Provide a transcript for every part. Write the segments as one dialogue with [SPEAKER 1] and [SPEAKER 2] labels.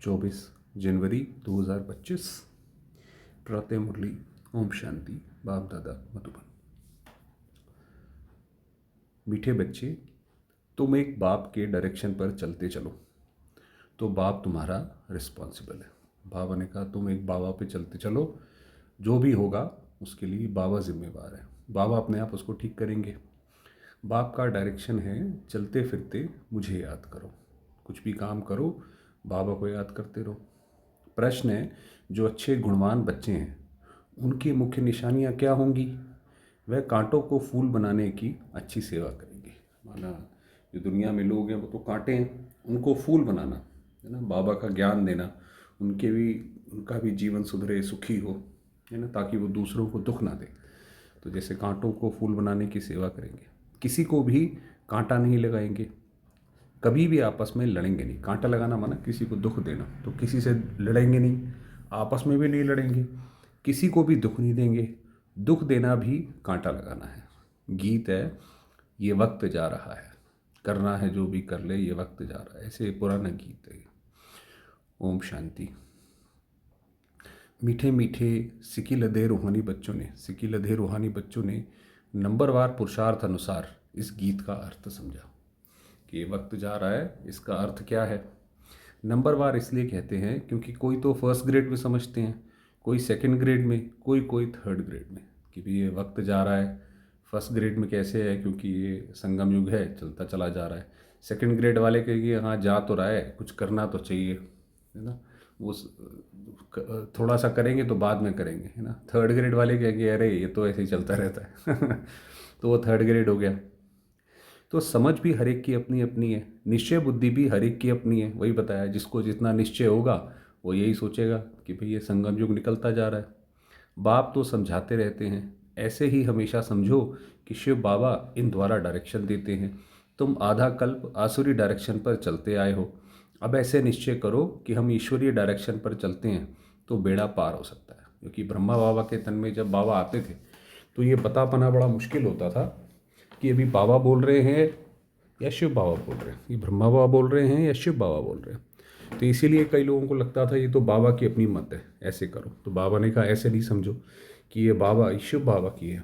[SPEAKER 1] 24 जनवरी 2025। प्रातः मुरली। ओम शांति। बाप दादा मधुबन। मीठे बच्चे, तुम एक बाप के डायरेक्शन पर चलते चलो तो बाप तुम्हारा रिस्पॉन्सिबल है। बाबा ने कहा तुम एक बाबा पे चलते चलो, जो भी होगा उसके लिए बाबा जिम्मेवार है। बाबा अपने आप उसको ठीक करेंगे। बाप का डायरेक्शन है चलते फिरते मुझे याद करो, कुछ भी काम करो बाबा को याद करते रहो। प्रश्न है, जो अच्छे गुणवान बच्चे हैं उनकी मुख्य निशानियां क्या होंगी? वह कांटों को फूल बनाने की अच्छी सेवा करेंगे। माना जो दुनिया में लोग हैं वो तो कांटे हैं, उनको फूल बनाना है ना, बाबा का ज्ञान देना, उनका भी जीवन सुधरे, सुखी हो, है ना, ताकि वो दूसरों को दुख ना दे। तो जैसे कांटों को फूल बनाने की सेवा करेंगे, किसी को भी कांटा नहीं लगाएंगे, कभी भी आपस में लड़ेंगे नहीं। कांटा लगाना माना किसी को दुख देना, तो किसी से लड़ेंगे नहीं, आपस में भी नहीं लड़ेंगे, किसी को भी दुख नहीं देंगे। दुख देना भी कांटा लगाना है। गीत है, ये वक्त जा रहा है, करना है जो भी कर ले, ये वक्त जा रहा है, ऐसे पुराना गीत है। ओम शांति। मीठे मीठे सिकी लदे रूहानी बच्चों ने नंबरवार पुरुषार्थ अनुसार इस गीत का अर्थ समझा कि ये वक्त जा रहा है। इसका अर्थ क्या है? नंबरवार इसलिए कहते हैं क्योंकि कोई तो फर्स्ट ग्रेड में समझते हैं, कोई सेकंड ग्रेड में, कोई थर्ड ग्रेड में, कि भी ये वक्त जा रहा है। फर्स्ट ग्रेड में कैसे है? क्योंकि ये संगम युग है, चलता चला जा रहा है। सेकंड ग्रेड वाले कहेंगे हाँ जा तो रहा है, कुछ करना तो चाहिए, है ना, वो थोड़ा सा करेंगे तो बाद में करेंगे, है ना। थर्ड ग्रेड वाले कहेंगे अरे ये तो ऐसे ही चलता रहता है तो वो थर्ड ग्रेड हो गया। तो समझ भी हर एक की अपनी अपनी है, निश्चय बुद्धि भी हर एक की अपनी है। वही बताया, जिसको जितना निश्चय होगा वो यही सोचेगा कि भाई ये संगम युग निकलता जा रहा है। बाप तो समझाते रहते हैं, ऐसे ही हमेशा समझो कि शिव बाबा इन द्वारा डायरेक्शन देते हैं। तुम आधा कल्प आसुरी डायरेक्शन पर चलते आए हो, अब ऐसे निश्चय करो कि हम ईश्वरीय डायरेक्शन पर चलते हैं तो बेड़ा पार हो सकता है। क्योंकि ब्रह्मा बाबा के तन में जब बाबा आते थे तो ये पता पाना बड़ा मुश्किल होता था कि अभी बाबा बोल रहे हैं या शिव बाबा बोल रहे हैं, ये ब्रह्मा बाबा बोल रहे हैं या शिव बाबा बोल रहे हैं। तो इसीलिए कई लोगों को लगता था ये तो बाबा की अपनी मत है, ऐसे करो। तो बाबा ने कहा ऐसे नहीं समझो कि ये बाबा शिव बाबा की है।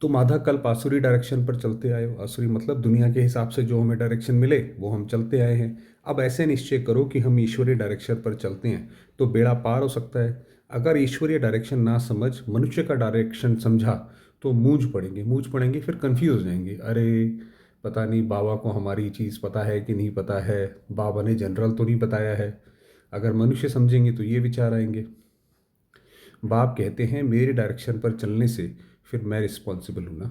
[SPEAKER 1] तुम आधा कल्प आसुरी डायरेक्शन पर चलते आए हो। आसुरी मतलब दुनिया के हिसाब से जो हमें डायरेक्शन मिले वो हम चलते आए हैं। अब ऐसे निश्चय करो कि हम ईश्वरीय डायरेक्शन पर चलते हैं तो बेड़ा पार हो सकता है। अगर ईश्वरीय डायरेक्शन ना समझ मनुष्य का डायरेक्शन समझा तो मूंझ पड़ेंगे, फिर कंफ्यूज हो जाएंगे। अरे पता नहीं बाबा को हमारी चीज़ पता है कि नहीं पता है, बाबा ने जनरल तो नहीं बताया है। अगर मनुष्य समझेंगे तो ये विचार आएंगे। बाप कहते हैं मेरे डायरेक्शन पर चलने से फिर मैं रिस्पॉन्सिबल हूँ ना,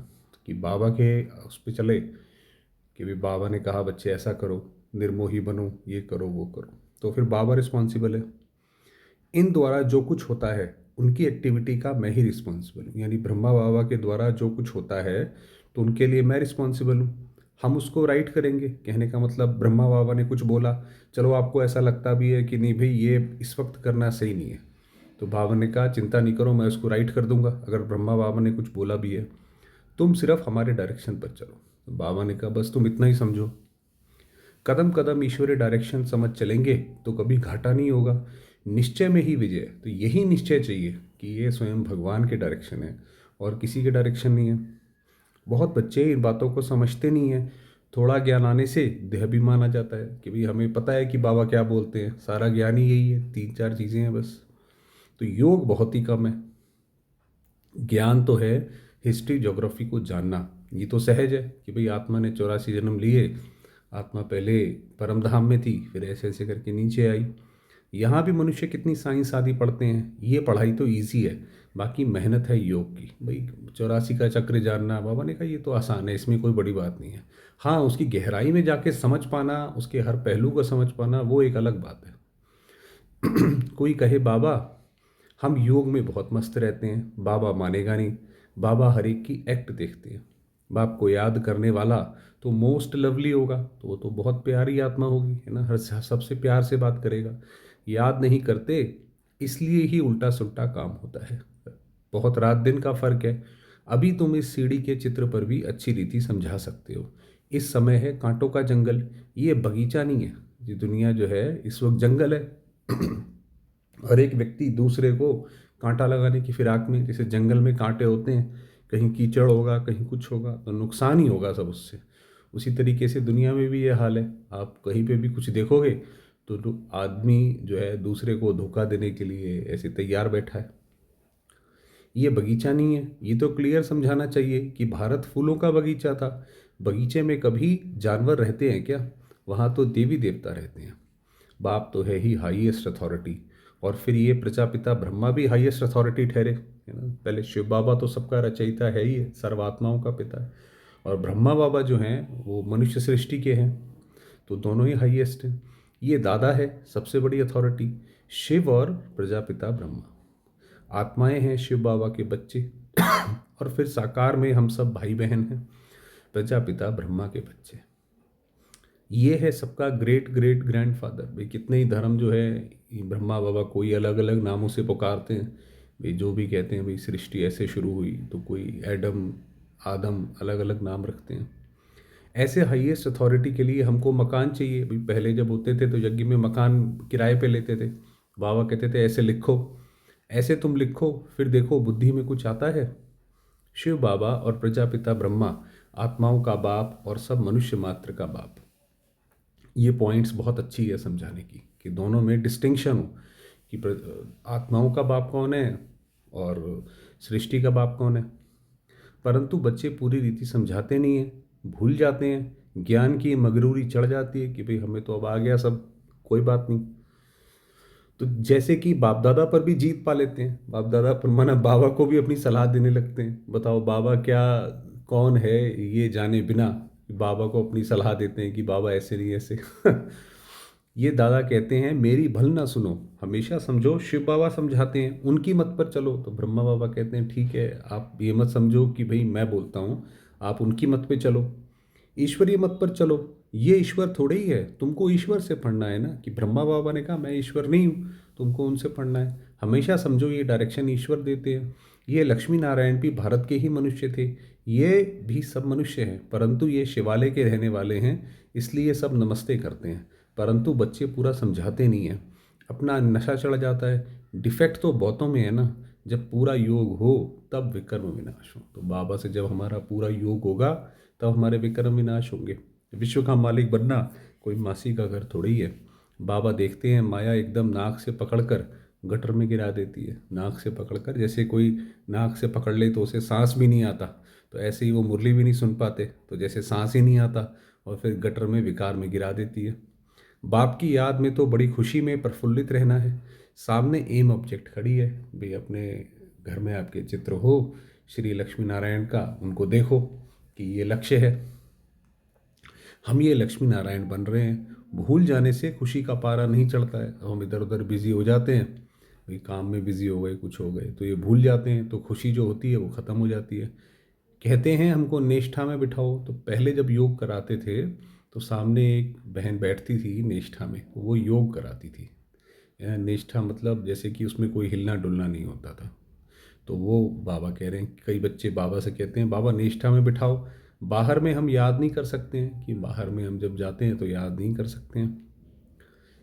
[SPEAKER 1] कि बाबा के उस पर चले कि भी बाबा ने कहा बच्चे ऐसा करो, निर्मोही बनो, ये करो वो करो, तो फिर बाबा रिस्पॉन्सिबल है। इन द्वारा जो कुछ होता है उनकी एक्टिविटी का मैं ही रिस्पॉन्सिबल हूँ। यानी ब्रह्मा बाबा के द्वारा जो कुछ होता है तो उनके लिए मैं रिस्पॉन्सिबल हूँ। हम उसको राइट करेंगे। कहने का मतलब ब्रह्मा बाबा ने कुछ बोला, चलो आपको ऐसा लगता भी है कि नहीं भाई ये इस वक्त करना सही नहीं है, तो बाबा ने कहा चिंता नहीं करो, मैं उसको राइट कर दूंगा। अगर ब्रह्मा बाबा ने कुछ बोला भी है, तुम सिर्फ हमारे डायरेक्शन पर चलो। तो बाबा ने कहा बस तुम इतना ही समझो। कदम कदम ईश्वरीय डायरेक्शन समझ चलेंगे तो कभी घाटा नहीं होगा, निश्चय में ही विजय। तो यही निश्चय चाहिए कि ये स्वयं भगवान के डायरेक्शन है और किसी के डायरेक्शन नहीं है। बहुत बच्चे इन बातों को समझते नहीं हैं। थोड़ा ज्ञान आने से देहाभिमान आ जाता है कि भाई हमें पता है कि बाबा क्या बोलते हैं, सारा ज्ञान ही यही है, 3-4 चीज़ें हैं बस। तो योग बहुत ही कम है। ज्ञान तो है हिस्ट्री ज्योग्राफी को जानना, ये तो सहज है कि भाई आत्मा ने 84 जन्म लिए, आत्मा पहले परम धाम में थी, फिर ऐसे ऐसे करके नीचे आई। यहाँ भी मनुष्य कितनी साइंस आदि पढ़ते हैं, ये पढ़ाई तो ईजी है, बाकी मेहनत है योग की। भाई 84 का चक्र जानना, बाबा ने कहा ये तो आसान है, इसमें कोई बड़ी बात नहीं है। हाँ, उसकी गहराई में जाके समझ पाना, उसके हर पहलू को समझ पाना, वो एक अलग बात है। कोई कहे बाबा हम योग में बहुत मस्त रहते हैं, बाबा मानेगा नहीं। बाबा हर एक की एक्ट देखते हैं। बाप को याद करने वाला तो मोस्ट लवली होगा, तो वो तो बहुत प्यारी आत्मा होगी, है ना, हर सबसे प्यार से बात करेगा। याद नहीं करते इसलिए ही उल्टा सुल्टा काम होता है। बहुत रात दिन का फर्क है। अभी तुम इस सीढ़ी के चित्र पर भी अच्छी रीति समझा सकते हो। इस समय है कांटों का जंगल, ये बगीचा नहीं है। ये दुनिया जो है इस वक्त जंगल है। हर एक व्यक्ति दूसरे को कांटा लगाने की फिराक में, जैसे जंगल में कांटे होते हैं, कहीं कीचड़ होगा कहीं कुछ होगा तो नुकसान ही होगा सब उससे। उसी तरीके से दुनिया में भी ये हाल है। आप कहीं पे भी कुछ देखोगे तो आदमी जो है दूसरे को धोखा देने के लिए ऐसे तैयार बैठा है। ये बगीचा नहीं है, ये तो क्लियर समझाना चाहिए कि भारत फूलों का बगीचा था। बगीचे में कभी जानवर रहते हैं क्या? वहाँ तो देवी देवता रहते हैं। बाप तो है ही हाईएस्ट अथॉरिटी, और फिर ये प्रजापिता ब्रह्मा भी हाईएस्ट अथॉरिटी ठहरे, है ना। पहले शिव बाबा तो सबका रचयिता है ही है, सर्वात्माओं का पिता है, और ब्रह्मा बाबा जो हैं वो मनुष्य सृष्टि के हैं, तो दोनों ही हाईएस्ट हैं। ये दादा है सबसे बड़ी अथॉरिटी, शिव और प्रजापिता ब्रह्मा। आत्माएं हैं शिव बाबा के बच्चे और फिर साकार में हम सब भाई बहन हैं, प्रजापिता ब्रह्मा के बच्चे। ये है सबका ग्रेट ग्रेट ग्रैंडफादर। भाई कितने ही धर्म जो है ये ब्रह्मा बाबा कोई अलग अलग नामों से पुकारते हैं, भाई जो भी कहते हैं भाई सृष्टि ऐसे शुरू हुई, तो कोई एडम आदम अलग अलग नाम रखते हैं। ऐसे हाईएस्ट अथॉरिटी के लिए हमको मकान चाहिए। भाई पहले जब होते थे तो यज्ञ में मकान किराए पे लेते थे। बाबा कहते थे ऐसे लिखो, ऐसे तुम लिखो, फिर देखो बुद्धि में कुछ आता है। शिव बाबा और प्रजापिता ब्रह्मा आत्माओं का बाप और सब मनुष्य मात्र का बाप। ये पॉइंट्स बहुत अच्छी है समझाने की कि दोनों में डिस्टिंक्शन हो कि आत्माओं का बाप कौन है और सृष्टि का बाप कौन है। परंतु बच्चे पूरी रीति समझाते नहीं हैं, भूल जाते हैं। ज्ञान की मगरूरी चढ़ जाती है कि भाई हमें तो अब आ गया सब, कोई बात नहीं। तो जैसे कि बाप दादा पर भी जीत पा लेते हैं, बाप दादा पर माना बाबा को भी अपनी सलाह देने लगते हैं। बताओ बाबा क्या कौन है ये जाने बिना बाबा को अपनी सलाह देते हैं कि बाबा ऐसे नहीं ऐसे। ये दादा कहते हैं मेरी भल ना सुनो, हमेशा समझो। शिव बाबा समझाते हैं उनकी मत पर चलो, तो ब्रह्मा बाबा कहते हैं ठीक है, आप ये मत समझो कि भाई मैं बोलता हूँ, आप उनकी मत पे चलो, ईश्वरीय मत पर चलो। ये ईश्वर थोड़े ही है, तुमको ईश्वर से पढ़ना है ना। कि ब्रह्मा बाबा ने कहा मैं ईश्वर नहीं हूँ, तुमको उनसे पढ़ना है। हमेशा समझो ये डायरेक्शन ईश्वर देते हैं। ये लक्ष्मी नारायण भी भारत के ही मनुष्य थे, ये भी सब मनुष्य हैं, परंतु ये शिवालय के रहने वाले हैं, इसलिए सब नमस्ते करते हैं। परंतु बच्चे पूरा समझाते नहीं हैं, अपना नशा चढ़ जाता है। डिफेक्ट तो बहुतों में है ना। जब पूरा योग हो तब विकर्म विनाश हो। तो बाबा से जब हमारा पूरा योग होगा तब हमारे विक्रम विनाश होंगे। विश्व का मालिक बनना कोई मासी का घर थोड़ी है। बाबा देखते हैं माया एकदम नाक से पकड़कर गटर में गिरा देती है। नाक से पकड़कर, जैसे कोई नाक से पकड़ ले तो उसे सांस भी नहीं आता, तो ऐसे ही वो मुरली भी नहीं सुन पाते, तो जैसे सांस ही नहीं आता और फिर गटर में विकार में गिरा देती है। बाप की याद में तो बड़ी खुशी में प्रफुल्लित रहना है। सामने एम ऑब्जेक्ट खड़ी है, भाई अपने घर में आपके चित्र हो श्री लक्ष्मी नारायण का, उनको देखो कि ये लक्ष्य है। हम ये लक्ष्मी नारायण बन रहे हैं। भूल जाने से खुशी का पारा नहीं चढ़ता है। अब हम इधर उधर बिजी हो जाते हैं, भाई काम में बिजी हो गए, कुछ हो गए, तो ये भूल जाते हैं, तो खुशी जो होती है वो ख़त्म हो जाती है। कहते हैं हमको निष्ठा में बिठाओ, तो पहले जब योग कराते थे तो सामने एक बहन बैठती थी निष्ठा में, वो योग कराती थी। निष्ठा मतलब जैसे कि उसमें कोई हिलना डुलना नहीं होता था। तो वो बाबा कह रहे हैं, कई बच्चे बाबा से कहते हैं बाबा निष्ठा में बिठाओ। बाहर में हम याद नहीं कर सकते हैं, कि बाहर में हम जब जाते हैं तो याद नहीं कर सकते हैं,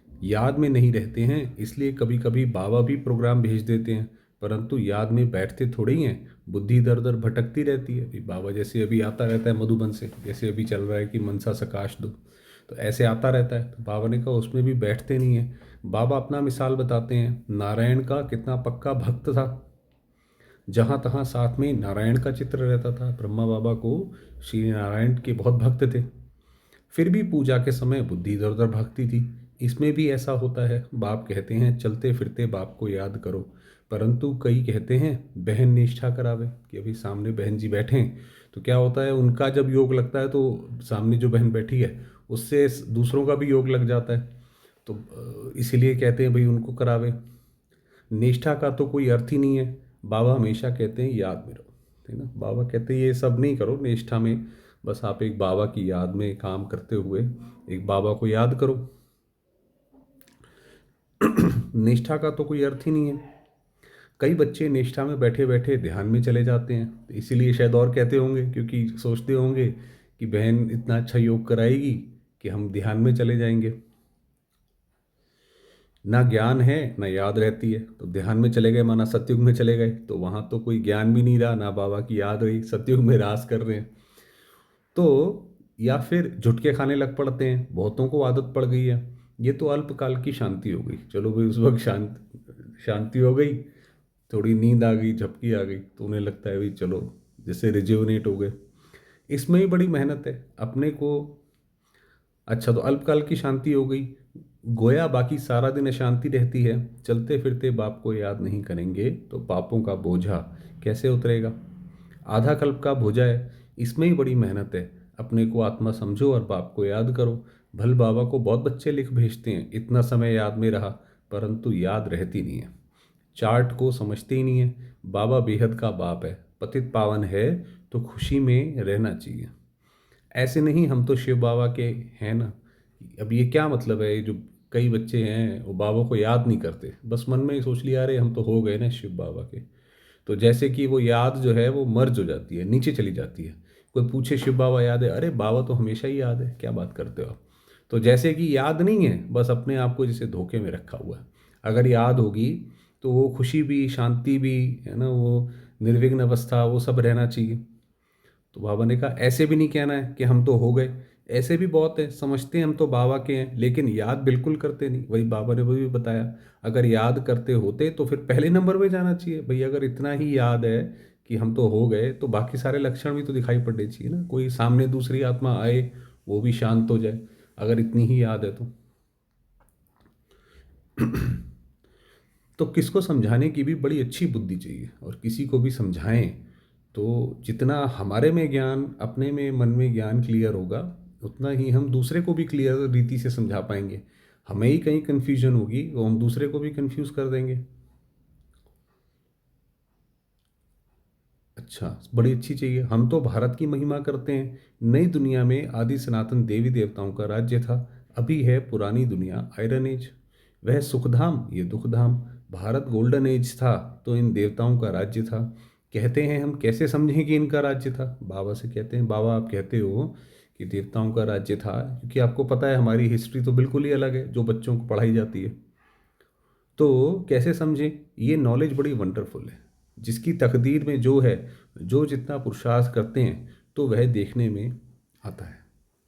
[SPEAKER 1] याद में नहीं रहते हैं, इसलिए कभी कभी बाबा भी प्रोग्राम भेज देते हैं, परंतु याद में बैठते थोड़े ही हैं। बुद्धि इधर उधर भटकती रहती है। अभी बाबा जैसे अभी आता रहता है मधुबन से, जैसे अभी चल रहा है कि मनसा सकाश दो, तो ऐसे आता रहता है। तो बाबा ने कहा उसमें भी बैठते नहीं हैं। बाबा अपना मिसाल बताते हैं, नारायण का कितना पक्का भक्त था, जहाँ तहाँ साथ में नारायण का चित्र रहता था। ब्रह्मा बाबा को श्री नारायण के बहुत भक्त थे, फिर भी पूजा के समय बुद्धि इधर उधर भागती थी। इसमें भी ऐसा होता है। बाप कहते हैं चलते फिरते बाप को याद करो, परंतु कई कहते हैं बहन निष्ठा करावे, कि अभी सामने बहन जी बैठे हैं, तो क्या होता है उनका जब योग लगता है तो सामने जो बहन बैठी है उससे दूसरों का भी योग लग जाता है, तो इसीलिए कहते हैं भाई उनको करावे। निष्ठा का तो कोई अर्थ ही नहीं है। बाबा हमेशा कहते हैं याद में रहो, है ना। बाबा कहते हैं ये सब नहीं करो निष्ठा में, बस आप एक बाबा की याद में काम करते हुए एक बाबा को याद करो। निष्ठा का तो कोई अर्थ ही नहीं है। कई बच्चे निष्ठा में बैठे बैठे ध्यान में चले जाते हैं, तो इसीलिए शायद और कहते होंगे, क्योंकि सोचते होंगे कि बहन इतना अच्छा योग कराएगी कि हम ध्यान में चले जाएंगे। ना ज्ञान है ना याद रहती है। तो ध्यान में चले गए, माना सतयुग में चले गए, तो वहाँ तो कोई ज्ञान भी नहीं रहा, ना बाबा की याद रही, सतयुग में रास कर रहे हैं। तो या फिर झुटके खाने लग पड़ते हैं, बहुतों को आदत पड़ गई है। ये तो अल्पकाल की शांति हो गई, चलो भाई उस वक्त शांति हो गई, थोड़ी नींद आ गई, झपकी आ गई, तो उन्हें लगता है भाई चलो जैसे रिज्यूनेट हो गए। इसमें ही बड़ी मेहनत है अपने को। अच्छा, तो अल्पकाल की शांति हो गई, गोया बाकी सारा दिन अशांति रहती है। चलते फिरते बाप को याद नहीं करेंगे तो पापों का बोझा कैसे उतरेगा। आधा कल्प का भोजा है, इसमें ही बड़ी मेहनत है। अपने को आत्मा समझो और बाप को याद करो। भल बाबा को बहुत बच्चे लिख भेजते हैं, इतना समय याद में रहा, परंतु याद रहती नहीं है, चार्ट को समझते ही नहीं है। बाबा बेहद का बाप है, पतित पावन है, तो खुशी में रहना चाहिए। ऐसे नहीं हम तो शिव बाबा के हैं ना। अब ये क्या मतलब है, ये जो कई बच्चे हैं वो बाबा को याद नहीं करते, बस मन में ही सोच लिया अरे हम तो हो गए ना शिव बाबा के। तो जैसे कि वो याद जो है वो मर्ज हो जाती है, नीचे चली जाती है। कोई पूछे शिव बाबा याद है, अरे बाबा तो हमेशा ही याद है, क्या बात करते हो आप। तो जैसे कि याद नहीं है, बस अपने आप को जैसे धोखे में रखा हुआ है। अगर याद होगी तो वो खुशी भी, शांति भी, है ना, वो निर्विघ्न अवस्था, वो सब रहना चाहिए। तो बाबा ने कहा ऐसे भी नहीं कहना है कि हम तो हो गए, ऐसे भी बहुत है समझते हैं हम तो बाबा के हैं, लेकिन याद बिल्कुल करते नहीं। वही बाबा ने वही बताया, अगर याद करते होते तो फिर पहले नंबर पे जाना चाहिए भाई। अगर इतना ही याद है कि हम तो हो गए, तो बाकी सारे लक्षण भी तो दिखाई पड़ने चाहिए ना, कोई सामने दूसरी आत्मा आए वो भी शांत हो जाए, अगर इतनी ही याद है तो। तो किसको समझाने की भी बड़ी अच्छी बुद्धि चाहिए, और किसी को भी समझाएं तो जितना हमारे में ज्ञान, अपने में मन में ज्ञान क्लियर होगा, उतना ही हम दूसरे को भी क्लियर रीति से समझा पाएंगे। हमें ही कहीं कन्फ्यूजन होगी तो हम दूसरे को भी कन्फ्यूज कर देंगे। अच्छा, बड़ी अच्छी चाहिए। हम तो भारत की महिमा करते हैं, नई दुनिया में आदि सनातन देवी देवताओं का राज्य था। अभी है पुरानी दुनिया आयरन एज, वह सुखधाम ये दुखधाम। भारत गोल्डन एज था तो इन देवताओं का राज्य था। कहते हैं हम कैसे समझें कि इनका राज्य था। बाबा से कहते हैं बाबा आप कहते हो कि देवताओं का राज्य था, क्योंकि आपको पता है हमारी हिस्ट्री तो बिल्कुल ही अलग है जो बच्चों को पढ़ाई जाती है। तो कैसे समझें, ये नॉलेज बड़ी वंडरफुल है। जिसकी तकदीर में जो है, जो जितना पुरुषार्थ करते हैं तो वह देखने में आता है।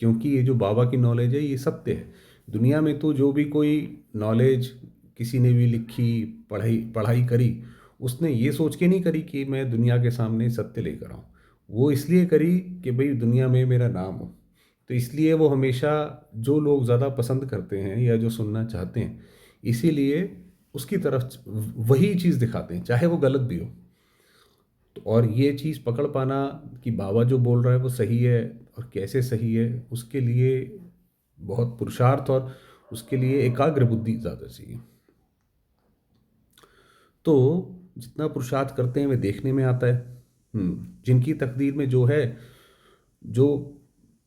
[SPEAKER 1] क्योंकि ये जो बाबा की नॉलेज है ये सत्य है। दुनिया में तो जो भी कोई नॉलेज किसी ने भी लिखी, पढ़ाई पढ़ाई करी, उसने ये सोच के नहीं करी कि मैं दुनिया के सामने सत्य लेकर आऊँ। वो इसलिए करी कि भाई दुनिया में मेरा नाम हो। तो इसलिए वो हमेशा जो लोग ज़्यादा पसंद करते हैं या जो सुनना चाहते हैं, इसीलिए उसकी तरफ वही चीज़ दिखाते हैं, चाहे वो गलत भी हो। तो और ये चीज़ पकड़ पाना कि बाबा जो बोल रहा है वो सही है और कैसे सही है, उसके लिए बहुत पुरुषार्थ और उसके लिए एकाग्र बुद्धि ज़्यादा चाहिए। तो जितना पुरुषार्थ करते हैं वे देखने में आता है। जिनकी तकदीर में जो है, जो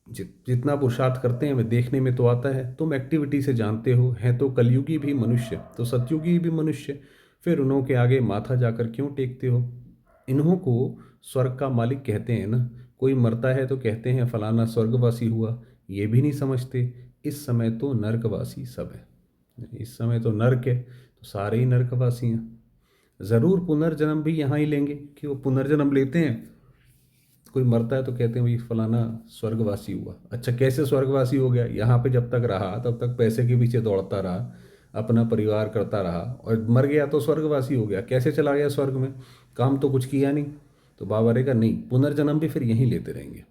[SPEAKER 1] जितना पुरुषार्थ करते हैं वे देखने में तो आता है। तुम एक्टिविटी से जानते हो, हैं तो कलयुगी भी मनुष्य तो सतयुगी भी मनुष्य, फिर उन्हों के आगे माथा जाकर क्यों टेकते हो। इन्हों को स्वर्ग का मालिक कहते हैं ना। कोई मरता है तो कहते हैं फलाना स्वर्गवासी हुआ, ये भी नहीं समझते इस समय तो नरकवासी सब है। इस समय तो नरक है तो सारे ही नरकवासी हैं। ज़रूर पुनर्जन्म भी यहाँ ही लेंगे, कि वो पुनर्जन्म लेते हैं। कोई मरता है तो कहते हैं भाई फलाना स्वर्गवासी हुआ। अच्छा, कैसे स्वर्गवासी हो गया, यहाँ पे जब तक रहा तब तक पैसे के पीछे दौड़ता रहा, अपना परिवार करता रहा, और मर गया तो स्वर्गवासी हो गया। कैसे चला गया स्वर्ग में, काम तो कुछ किया नहीं। तो बाबा ने कहा नहीं, पुनर्जन्म भी फिर यहीं लेते रहेंगे।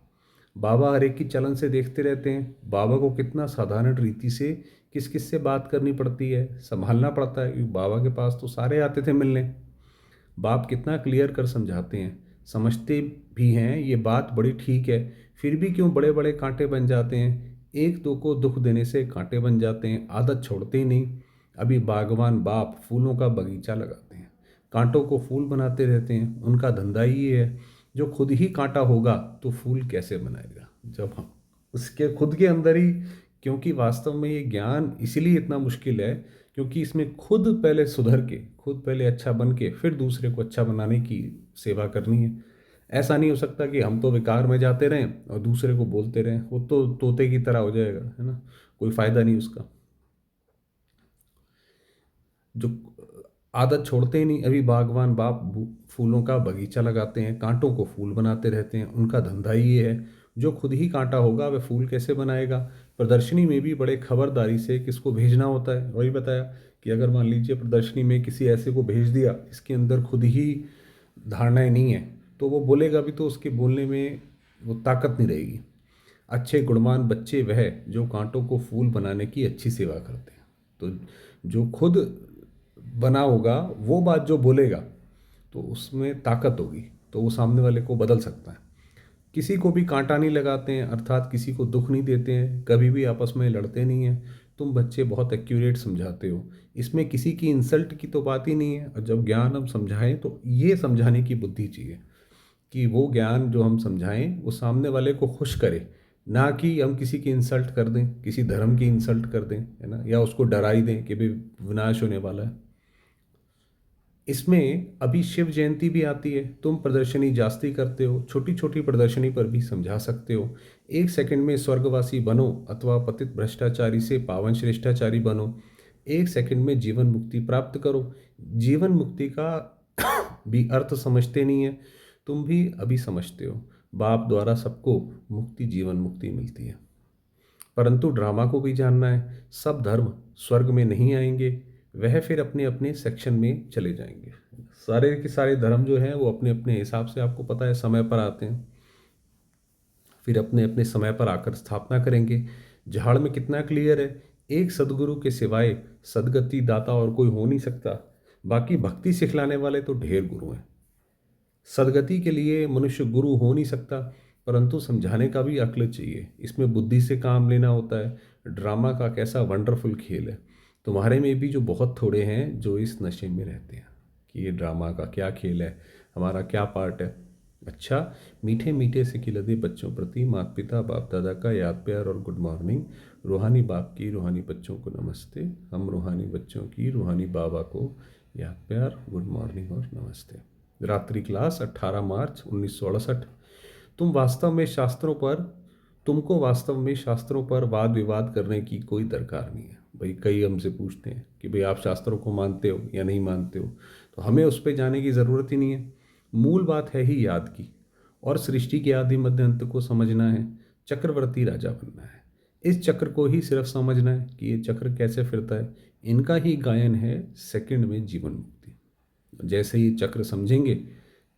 [SPEAKER 1] बाबा हर एक की चलन से देखते रहते हैं। बाबा को कितना साधारण रीति से किस किस से बात करनी पड़ती है, संभालना पड़ता है, क्योंकि बाबा के पास तो सारे आते थे मिलने। बाप कितना क्लियर कर समझाते हैं, समझते भी हैं ये बात बड़ी ठीक है, फिर भी क्यों बड़े बड़े कांटे बन जाते हैं। एक दो को दुख देने से कांटे बन जाते हैं, आदत छोड़ते ही नहीं। अभी बागवान बाप फूलों का बगीचा लगाते हैं, कांटों को फूल बनाते रहते हैं। उनका धंधा ही ये है। जो खुद ही कांटा होगा तो फूल कैसे बनाएगा, जब हम उसके खुद के अंदर ही। क्योंकि वास्तव में ये ज्ञान इसीलिए इतना मुश्किल है, क्योंकि इसमें खुद पहले सुधर के, खुद पहले अच्छा बन के, फिर दूसरे को अच्छा बनाने की सेवा करनी है। ऐसा नहीं हो सकता कि हम तो विकार में जाते रहें और दूसरे को बोलते रहें, वो तो तोते की तरह हो जाएगा, है ना, कोई फायदा नहीं उसका। जो आदत छोड़ते ही नहीं। अभी बागवान बाप फूलों का बगीचा लगाते हैं, कांटों को फूल बनाते रहते हैं, उनका धंधा ही ये है। जो खुद ही कांटा होगा वह फूल कैसे बनाएगा। प्रदर्शनी में भी बड़े खबरदारी से किसको भेजना होता है, वही बताया कि अगर मान लीजिए प्रदर्शनी में किसी ऐसे को भेज दिया इसके अंदर खुद ही धारणाएं नहीं है, तो वो बोलेगा भी तो उसके बोलने में वो ताकत नहीं रहेगी। अच्छे गुणवान बच्चे वह जो कांटों को फूल बनाने की अच्छी सेवा करते हैं। तो जो खुद बना होगा वो बात जो बोलेगा तो उसमें ताकत होगी, तो वो सामने वाले को बदल सकता है। किसी को भी कांटा नहीं लगाते हैं, अर्थात किसी को दुख नहीं देते हैं, कभी भी आपस में लड़ते नहीं हैं। तुम बच्चे बहुत एक्यूरेट समझाते हो, इसमें किसी की इंसल्ट की तो बात ही नहीं है। और जब ज्ञान हम समझाएं तो ये समझाने की बुद्धि चाहिए कि वो ज्ञान जो हम समझाएं वो सामने वाले को खुश करे, ना कि हम किसी की इंसल्ट कर दें, किसी धर्म की इंसल्ट कर दें, है ना, या उसको डरा ही दें कि भाई विनाश होने वाला है। इसमें अभी शिव जयंती भी आती है, तुम प्रदर्शनी जास्ती करते हो, छोटी छोटी प्रदर्शनी पर भी समझा सकते हो। 1 सेकंड में स्वर्गवासी बनो अथवा पतित भ्रष्टाचारी से पावन श्रेष्ठाचारी बनो। 1 सेकंड में जीवन मुक्ति प्राप्त करो। जीवन मुक्ति का भी अर्थ समझते नहीं है, तुम भी अभी समझते हो। बाप द्वारा सबको मुक्ति जीवन मुक्ति मिलती है, परंतु ड्रामा को भी जानना है। सब धर्म स्वर्ग में नहीं आएंगे, वह फिर अपने अपने सेक्शन में चले जाएंगे। सारे के सारे धर्म जो हैं वो अपने अपने हिसाब से, आपको पता है, समय पर आते हैं, फिर अपने अपने समय पर आकर स्थापना करेंगे। झाड़ में कितना क्लियर है, एक सदगुरु के सिवाय सदगति दाता और कोई हो नहीं सकता। बाकी भक्ति सिखलाने वाले तो ढेर गुरु हैं। सदगति के लिए मनुष्य गुरु हो नहीं सकता, परंतु समझाने का भी अक्ल चाहिए, इसमें बुद्धि से काम लेना होता है। ड्रामा का कैसा वंडरफुल खेल है। तुम्हारे में भी जो बहुत थोड़े हैं जो इस नशे में रहते हैं कि ये ड्रामा का क्या खेल है, हमारा क्या पार्ट है। अच्छा, मीठे मीठे से खिलते बच्चों प्रति माता पिता बाप दादा का याद प्यार और गुड मॉर्निंग। रूहानी बाप की रूहानी बच्चों को नमस्ते। हम रूहानी बच्चों की रूहानी बाबा को याद प्यार, गुड मॉर्निंग और नमस्ते। रात्रि क्लास 18 मार्च 1968। तुमको वास्तव में शास्त्रों पर वाद विवाद करने की कोई दरकार नहीं है। भाई कई हमसे पूछते हैं कि भाई आप शास्त्रों को मानते हो या नहीं मानते हो, तो हमें उस पर जाने की ज़रूरत ही नहीं है। मूल बात है ही याद की, और सृष्टि के आदि मध्य अंत को समझना है, चक्रवर्ती राजा बनना है। इस चक्र को ही सिर्फ समझना है कि ये चक्र कैसे फिरता है। इनका ही गायन है सेकंड में जीवन मुक्ति। जैसे ही चक्र समझेंगे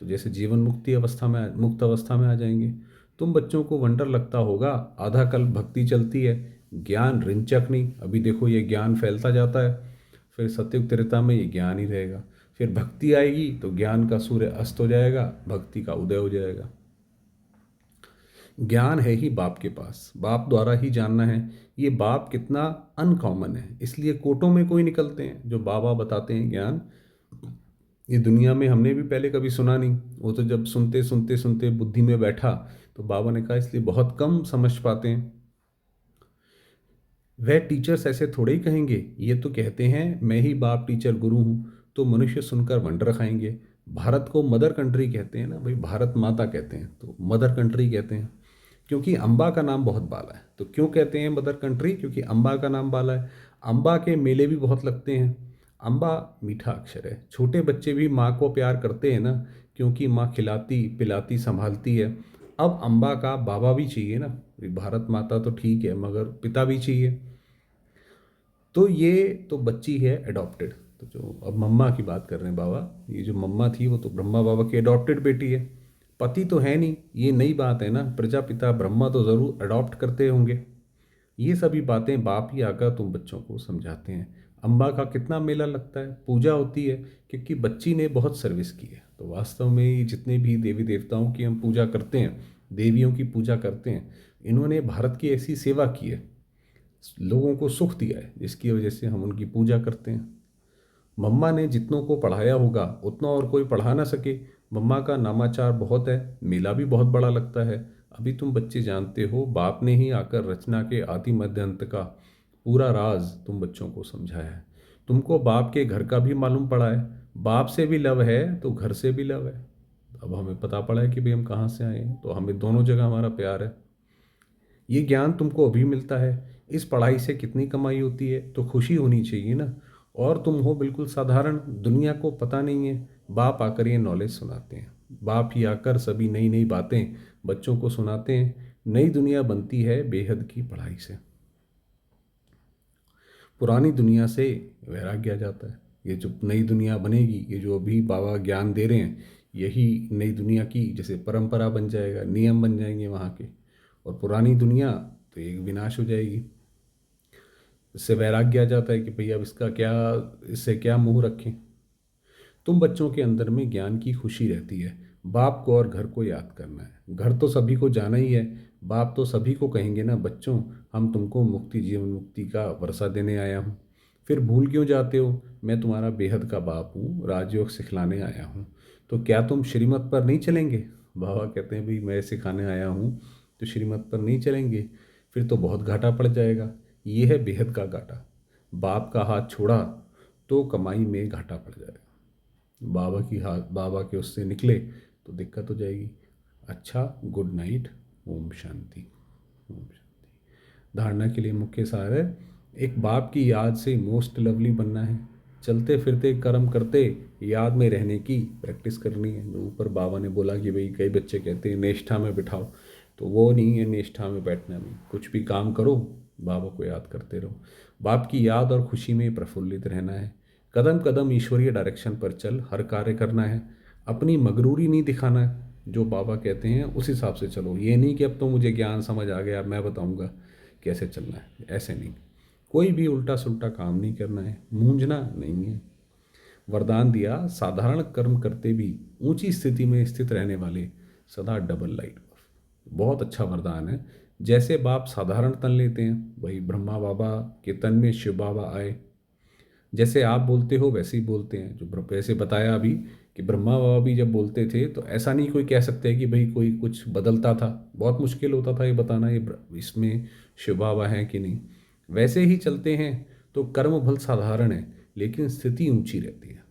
[SPEAKER 1] तो जैसे जीवन मुक्त अवस्था में आ जाएंगे। तुम बच्चों को वंडर लगता होगा, आधा कल भक्ति चलती है, ज्ञान रिंचक नहीं। अभी देखो ये ज्ञान फैलता जाता है, फिर सतयुग त्रेता में ये ज्ञान ही रहेगा, फिर भक्ति आएगी तो ज्ञान का सूर्य अस्त हो जाएगा, भक्ति का उदय हो जाएगा। ज्ञान है ही बाप के पास, बाप द्वारा ही जानना है। ये बाप कितना अनकॉमन है, इसलिए कोटों में कोई निकलते हैं जो बाबा बताते हैं ज्ञान। ये दुनिया में हमने भी पहले कभी सुना नहीं, वो तो जब सुनते सुनते सुनते बुद्धि में बैठा तो बाबा ने कहा इसलिए बहुत कम समझ पाते हैं। वह टीचर्स ऐसे थोड़े ही कहेंगे, ये तो कहते हैं मैं ही बाप टीचर गुरु हूँ, तो मनुष्य सुनकर वंडर खाएंगे। भारत को मदर कंट्री कहते हैं ना भाई, भारत माता कहते हैं तो मदर कंट्री कहते हैं, क्योंकि अम्बा का नाम बहुत बाला है। तो क्यों कहते हैं मदर कंट्री, क्योंकि अम्बा का नाम बाला है। अम्बा के मेले भी बहुत लगते हैं। अम्बा मीठा अक्षर है, छोटे बच्चे भी माँ को प्यार करते हैं ना, क्योंकि माँ खिलाती पिलाती संभालती है। अब अम्बा का बाबा भी चाहिए ना, भारत माता तो ठीक है मगर पिता भी चाहिए। तो ये तो बच्ची है अडॉप्टेड। तो जो अब मम्मा की बात कर रहे हैं बाबा, ये जो मम्मा थी वो तो ब्रह्मा बाबा की अडॉप्टेड बेटी है, पति तो है नहीं। ये नई बात है ना, प्रजापिता ब्रह्मा तो ज़रूर अडॉप्ट करते होंगे। ये सभी बातें बाप ही आकर तुम बच्चों को समझाते हैं। अम्बा का कितना मेला लगता है, पूजा होती है, क्योंकि बच्ची ने बहुत सर्विस की है। तो वास्तव में ये जितने भी देवी देवताओं की हम पूजा करते हैं, देवियों की पूजा करते हैं, इन्होंने भारत की ऐसी सेवा की है, लोगों को सुख दिया है, जिसकी वजह से हम उनकी पूजा करते हैं। मम्मा ने जितनों को पढ़ाया होगा उतना और कोई पढ़ा ना सके। मम्मा का नामाचार बहुत है, मेला भी बहुत बड़ा लगता है। अभी तुम बच्चे जानते हो, बाप ने ही आकर रचना के आदि मध्य अंत का पूरा राज तुम बच्चों को समझाया है। तुमको बाप के घर का भी मालूम पड़ा है, बाप से भी लव है तो घर से भी लव है। अब हमें पता पड़ा है कि भाई हम कहाँ से आए हैं, तो हमें दोनों जगह हमारा प्यार है। ये ज्ञान तुमको अभी मिलता है। इस पढ़ाई से कितनी कमाई होती है, तो खुशी होनी चाहिए ना। और तुम हो बिल्कुल साधारण, दुनिया को पता नहीं है। बाप आकर ये नॉलेज सुनाते हैं, बाप ही आकर सभी नई नई बातें बच्चों को सुनाते हैं। नई दुनिया बनती है बेहद की पढ़ाई से। पुरानी दुनिया से वैराग्य आ जाता है। ये जो नई दुनिया बनेगी, ये जो अभी बाबा ज्ञान दे रहे हैं, यही नई दुनिया की जैसे परंपरा बन जाएगा, नियम बन जाएंगे वहाँ के। और पुरानी दुनिया तो एक विनाश हो जाएगी। इससे वैराग्य आ जाता है कि भई अब इसका क्या, इससे क्या मुंह रखें। तुम बच्चों के अंदर में ज्ञान की खुशी रहती है। बाप को और घर को याद करना है। घर तो सभी को जाना ही है, बाप तो सभी को कहेंगे ना, बच्चों हम तुमको मुक्ति, जीवन मुक्ति का वर्षा देने आया हूँ। फिर भूल क्यों जाते हो, मैं तुम्हारा बेहद का बाप हूँ, राजयोग सिखलाने आया हूँ। तो क्या तुम श्रीमत पर नहीं चलेंगे? बाबा कहते हैं भाई मैं सिखाने आया हूँ तो श्रीमत पर नहीं चलेंगे, फिर तो बहुत घाटा पड़ जाएगा। ये है बेहद का घाटा। बाप का हाथ छोड़ा तो कमाई में घाटा पड़ जाएगा। बाबा के उससे निकले तो दिक्कत हो जाएगी। अच्छा, गुड नाइट। ओम शांति। ओम शांति। धारणा के लिए मुख्य सार है, एक बाप की याद से मोस्ट लवली बनना है। चलते फिरते कर्म करते याद में रहने की प्रैक्टिस करनी है। जो ऊपर बाबा ने बोला कि भाई कई बच्चे कहते हैं निष्ठा में बिठाओ, तो वो नहीं है निष्ठा में बैठना में। कुछ भी काम करो, बाबा को याद करते रहो। बाप की याद और खुशी में प्रफुल्लित रहना है। कदम कदम ईश्वरीय डायरेक्शन पर चल, हर कार्य करना है। अपनी मगरूरी नहीं दिखाना है, जो बाबा कहते हैं उस हिसाब से चलो। ये नहीं कि अब तो मुझे ज्ञान समझ आ गया, अब मैं बताऊंगा कैसे चलना है, ऐसे नहीं। कोई भी उल्टा सुल्टा काम नहीं करना है, मूंझना नहीं है। वरदान दिया, साधारण कर्म करते भी ऊंची स्थिति में स्थित रहने वाले सदा डबल लाइट। बहुत अच्छा वरदान है। जैसे बाप साधारण तन लेते हैं, वही ब्रह्मा बाबा के तन में शिव बाबा आए। जैसे आप बोलते हो वैसे ही बोलते हैं। जो वैसे बताया अभी कि ब्रह्मा बाबा भी जब बोलते थे तो ऐसा नहीं कोई कह सकते कि भाई कोई कुछ बदलता था। बहुत मुश्किल होता था ये बताना, ये इसमें शिव बाबा हैं कि नहीं। वैसे ही चलते हैं तो कर्म फल साधारण है, लेकिन स्थिति ऊंची रहती है।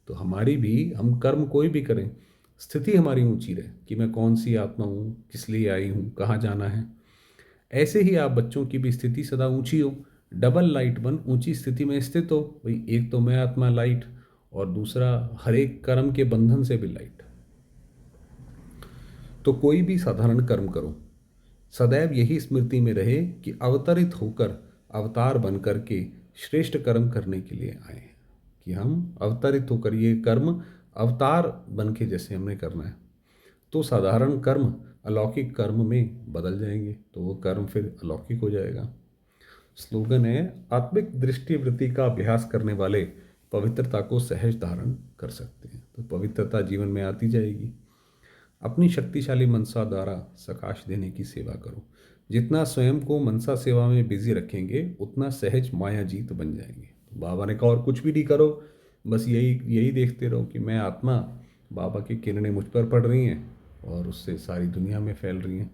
[SPEAKER 1] तो हमारी भी, हम कर्म कोई भी करें, स्थिति हमारी ऊंची रहे कि मैं कौन सी आत्मा हूँ, किस लिए आई हूँ, कहाँ जाना है। ऐसे ही आप बच्चों की भी स्थिति सदा ऊंची हो। डबल लाइट बन ऊंची स्थिति में स्थित हो। भाई एक तो मैं आत्मा लाइट, और दूसरा हर एक कर्म के बंधन से भी लाइट। तो कोई भी साधारण कर्म करो, सदैव यही स्मृति में रहे कि अवतरित होकर, अवतार बन करके श्रेष्ठ कर्म करने के लिए आए हैं। कि हम अवतरित होकर ये कर्म अवतार बन के जैसे हमने करना है, तो साधारण कर्म अलौकिक कर्म में बदल जाएंगे, तो वो कर्म फिर अलौकिक हो जाएगा। स्लोगन है, आत्मिक दृष्टिवृत्ति का अभ्यास करने वाले पवित्रता को सहज धारण कर सकते हैं। तो पवित्रता जीवन में आती जाएगी। अपनी शक्तिशाली मनसा द्वारा सकाश देने की सेवा करो। जितना स्वयं को मनसा सेवा में बिजी रखेंगे, उतना सहज माया जीत बन जाएंगे। तो बाबा ने कहा और कुछ भी नहीं करो, बस यही यही देखते रहो कि मैं आत्मा, बाबा की किरणें मुझ पर पड़ रही हैं और उससे सारी दुनिया में फैल रही हैं।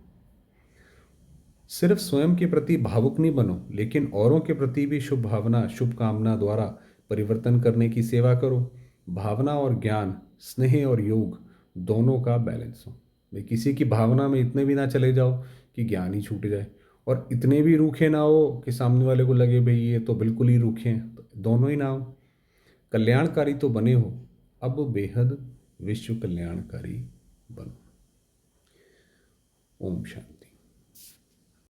[SPEAKER 1] सिर्फ स्वयं के प्रति भावुक नहीं बनो, लेकिन औरों के प्रति भी शुभ भावना, शुभ कामना द्वारा परिवर्तन करने की सेवा करो। भावना और ज्ञान, स्नेह और योग दोनों का बैलेंस हो। भाई किसी की भावना में इतने भी ना चले जाओ कि ज्ञान ही छूट जाए, और इतने भी रूखे ना हो कि सामने वाले को लगे भाई ये तो बिल्कुल ही रूखे हैं। तो दोनों ही ना हो। कल्याणकारी तो बने हो, अब बेहद विश्व कल्याणकारी बनो। ओम शांति।